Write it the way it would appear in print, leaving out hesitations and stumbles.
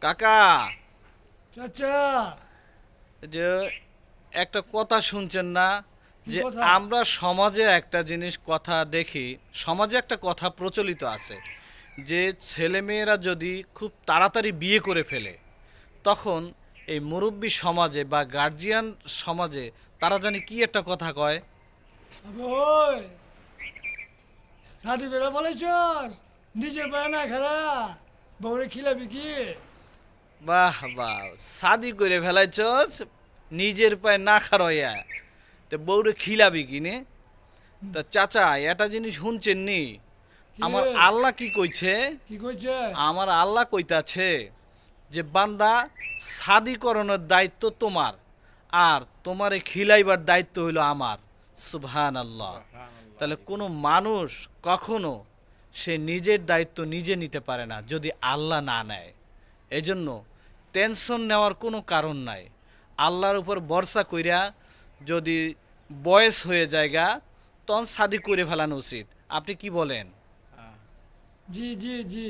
কাকা, চাচা। যে একটা কথা শুনছেন না? কি যে কথা? আমরা সমাজে একটা জিনিস কথা দেখি, সমাজে একটা কথা প্রচলিত আছে যে ছেলেমেয়েরা যদি খুব তাড়াতাড়ি বিয়ে করে ফেলে, তখন এই মুরব্বী সমাজে বা গার্জিয়ান সমাজে তারা জানি কি একটা কথা কয়। ওই শাদি করে বলেছস নিজের পায়ে না খারা বউরে খিলাবি কি? বাহ বাহ, শাদি করে ফেলাইছস নিজের পায়ে না খারয়া, তো বউরে খিলাবি কিনে? তা চাচা, এটা জিনিস শুনছেন নি? কি আমার আল্লাহ কি কইছে? কি কইছে? আমার আল্লাহ কইতাছে যে বান্দা, শাদিকরণের দায়িত্ব তোমার, আর তোমারে খিলাইবার দায়িত্ব হইল আমার। সুবহান আল্লাহ। তাহলে কোনো মানুষ কখনো সে নিজের দায়িত্ব নিজে নিতে পারে না যদি আল্লাহ না নেয়। এজন্য টেনশন নেওয়ার কোনো কারণ নাই। আল্লাহর উপর ভরসা কইরা যদি বয়স হয়ে যায়গা, তখন শাদি করে ফেলানো উচিত। আপনি কি বলেন? জি জি জি।